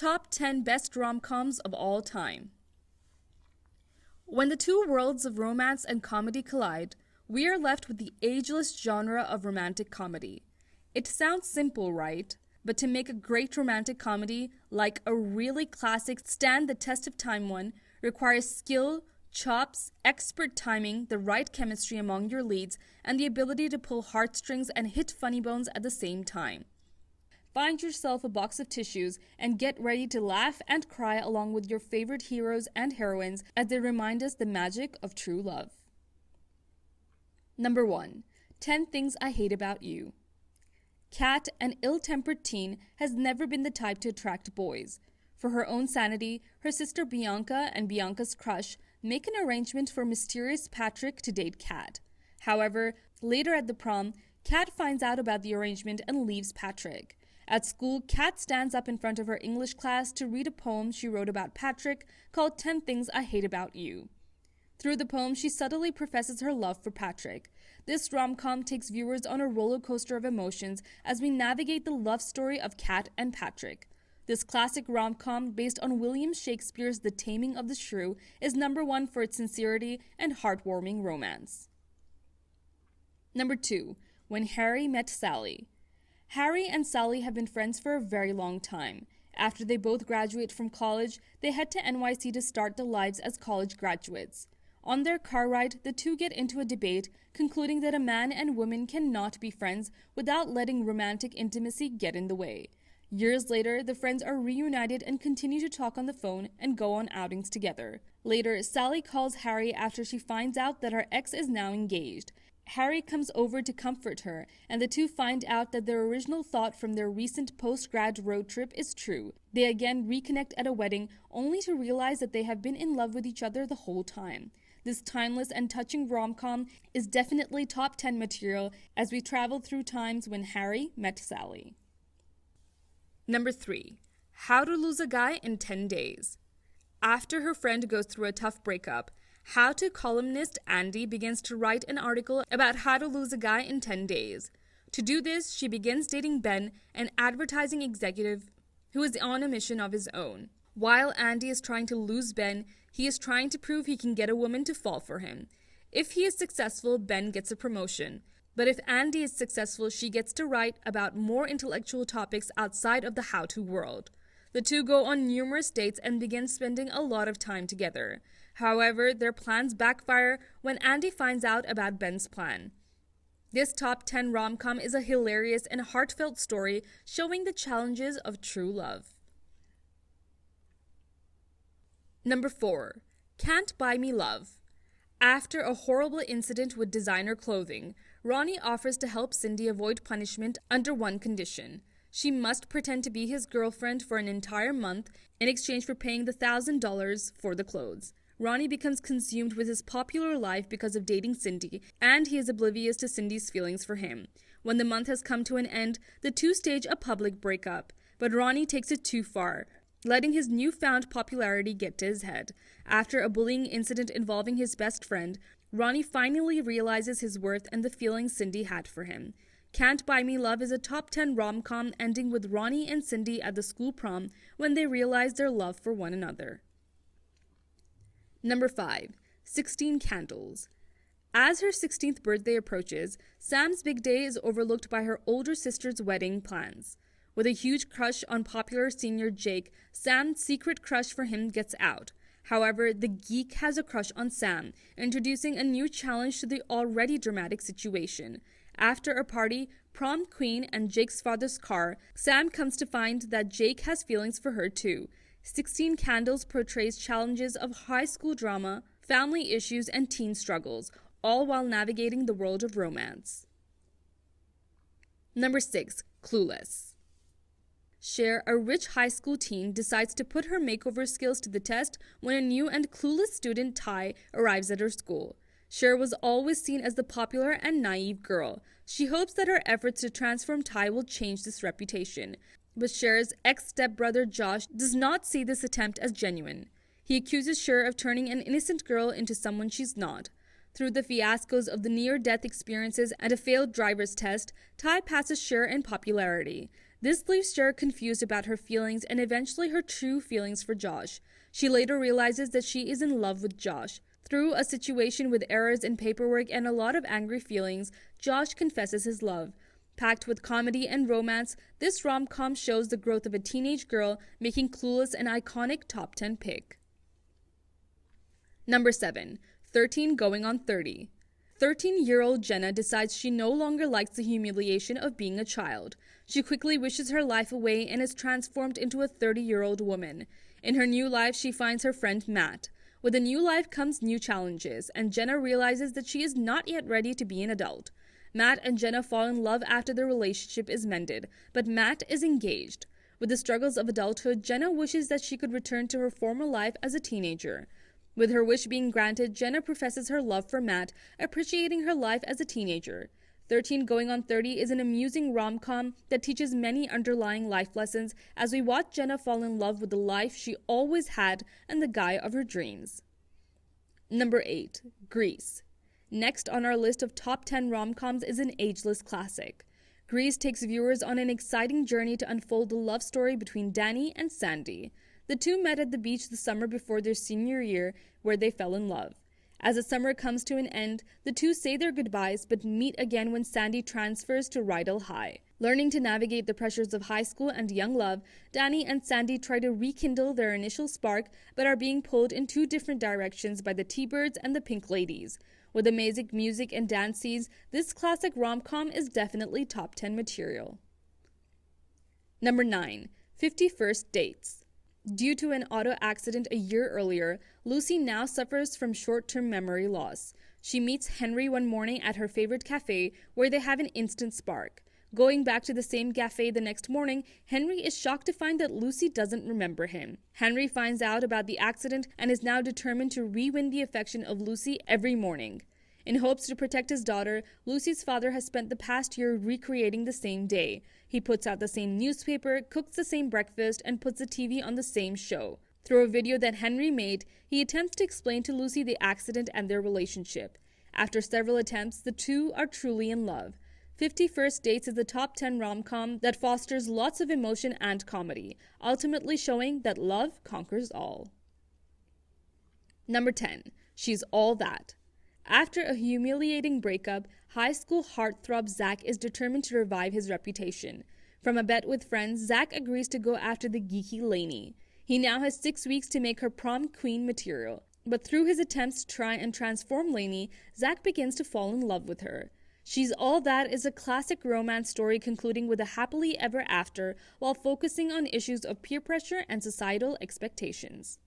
top 10 best rom-coms of all time. When the two worlds of romance and comedy collide, we are left with the ageless genre of romantic comedy. It sounds simple, right? But to make a great romantic comedy, like a really classic stand the test of time one, requires skill, chops, expert timing, the right chemistry among your leads, and the ability to pull heartstrings and hit funny bones at the same time. Find yourself a box of tissues and get ready to laugh and cry along with your favorite heroes and heroines as they remind us the magic of true love. Number 1. 10 Things I Hate About You. Kat, an ill-tempered teen, has never been the type to attract boys. For her own sanity, her sister Bianca and Bianca's crush make an arrangement for mysterious Patrick to date Kat. However, later at the prom, Kat finds out about the arrangement and leaves Patrick. At school, Kat stands up in front of her English class to read a poem she wrote about Patrick called 10 Things I Hate About You. Through the poem, she subtly professes her love for Patrick. This rom-com takes viewers on a roller coaster of emotions as we navigate the love story of Kat and Patrick. This classic rom-com, based on William Shakespeare's The Taming of the Shrew, is number 1 for its sincerity and heartwarming romance. Number 2. When Harry Met Sally. Harry and Sally have been friends for a very long time. After they both graduate from college, they head to NYC to start their lives as college graduates. On their car ride, the two get into a debate, concluding that a man and woman cannot be friends without letting romantic intimacy get in the way. Years later, the friends are reunited and continue to talk on the phone and go on outings together. Later, Sally calls Harry after she finds out that her ex is now engaged. Harry comes over to comfort her, and the two find out that their original thought from their recent post-grad road trip is true. They again reconnect at a wedding, only to realize that they have been in love with each other the whole time. This timeless and touching rom-com is definitely top 10 material as we travel through times when Harry met Sally. Number 3. How to Lose a Guy in 10 Days. After her friend goes through a tough breakup, How To columnist Andy begins to write an article about how to lose a guy in 10 days. To do this, she begins dating Ben, an advertising executive who is on a mission of his own. While Andy is trying to lose Ben, he is trying to prove he can get a woman to fall for him. If he is successful, Ben gets a promotion. But if Andy is successful, she gets to write about more intellectual topics outside of the how-to world. The two go on numerous dates and begin spending a lot of time together. However, their plans backfire when Andy finds out about Ben's plan. This top 10 rom-com is a hilarious and heartfelt story showing the challenges of true love. Number 4. Can't Buy Me Love. After a horrible incident with designer clothing, Ronnie offers to help Cindy avoid punishment under one condition. She must pretend to be his girlfriend for an entire month in exchange for paying the $1,000 for the clothes. Ronnie becomes consumed with his popular life because of dating Cindy, and he is oblivious to Cindy's feelings for him. When the month has come to an end, the two stage a public breakup, but Ronnie takes it too far, letting his newfound popularity get to his head. After a bullying incident involving his best friend, Ronnie finally realizes his worth and the feelings Cindy had for him. Can't Buy Me Love is a top 10 rom-com ending with Ronnie and Cindy at the school prom when they realize their love for one another. Number 5. 16 Candles. As her 16th birthday approaches, Sam's big day is overlooked by her older sister's wedding plans. With a huge crush on popular senior Jake, Sam's secret crush for him gets out. However, the geek has a crush on Sam, introducing a new challenge to the already dramatic situation. After a party, prom queen, and Jake's father's car, Sam comes to find that Jake has feelings for her too. 16 Candles portrays challenges of high school drama, family issues, and teen struggles, all while navigating the world of romance. Number 6. Clueless. Cher, a rich high school teen, decides to put her makeover skills to the test when a new and clueless student, Ty, arrives at her school. Cher was always seen as the popular and naive girl. She hopes that her efforts to transform Ty will change this reputation. But Cher's ex-stepbrother Josh does not see this attempt as genuine. He accuses Cher of turning an innocent girl into someone she's not. Through the fiascos of the near-death experiences and a failed driver's test, Ty passes Cher in popularity. This leaves Cher confused about her feelings and eventually her true feelings for Josh. She later realizes that she is in love with Josh. Through a situation with errors in paperwork and a lot of angry feelings, Josh confesses his love. Packed with comedy and romance, this rom-com shows the growth of a teenage girl, making Clueless an iconic top 10 pick. Number 7. 13 Going on 30. 13-year-old Jenna decides she no longer likes the humiliation of being a child. She quickly wishes her life away and is transformed into a 30-year-old woman. In her new life, she finds her friend Matt. With a new life comes new challenges, and Jenna realizes that she is not yet ready to be an adult. Matt and Jenna fall in love after their relationship is mended, but Matt is engaged. With the struggles of adulthood, Jenna wishes that she could return to her former life as a teenager. With her wish being granted, Jenna professes her love for Matt, appreciating her life as a teenager. 13 Going on 30 is an amusing rom-com that teaches many underlying life lessons as we watch Jenna fall in love with the life she always had and the guy of her dreams. Number 8. Grease. Next on our list of top 10 rom-coms is an ageless classic. Grease takes viewers on an exciting journey to unfold the love story between Danny and Sandy. The two met at the beach the summer before their senior year, where they fell in love. As the summer comes to an end, the two say their goodbyes but meet again when Sandy transfers to Rydell High. Learning to navigate the pressures of high school and young love, Danny and Sandy try to rekindle their initial spark but are being pulled in two different directions by the T-Birds and the Pink Ladies. With amazing music and dance scenes, this classic rom-com is definitely top 10 material. Number 9. 50 First Dates. Due to an auto accident a year earlier, Lucy now suffers from short-term memory loss. She meets Henry one morning at her favorite cafe where they have an instant spark. Going back to the same cafe the next morning, Henry is shocked to find that Lucy doesn't remember him. Henry finds out about the accident and is now determined to re-win the affection of Lucy every morning. In hopes to protect his daughter, Lucy's father has spent the past year recreating the same day. He puts out the same newspaper, cooks the same breakfast, and puts the TV on the same show. Through a video that Henry made, he attempts to explain to Lucy the accident and their relationship. After several attempts, the two are truly in love. 50 First Dates is the top 10 rom-com that fosters lots of emotion and comedy, ultimately showing that love conquers all. Number 10. She's All That. After a humiliating breakup, high school heartthrob Zach is determined to revive his reputation. From a bet with friends, Zach agrees to go after the geeky Lainey. He now has 6 weeks to make her prom queen material. But through his attempts to try and transform Lainey, Zach begins to fall in love with her. She's All That is a classic romance story concluding with a happily ever after while focusing on issues of peer pressure and societal expectations.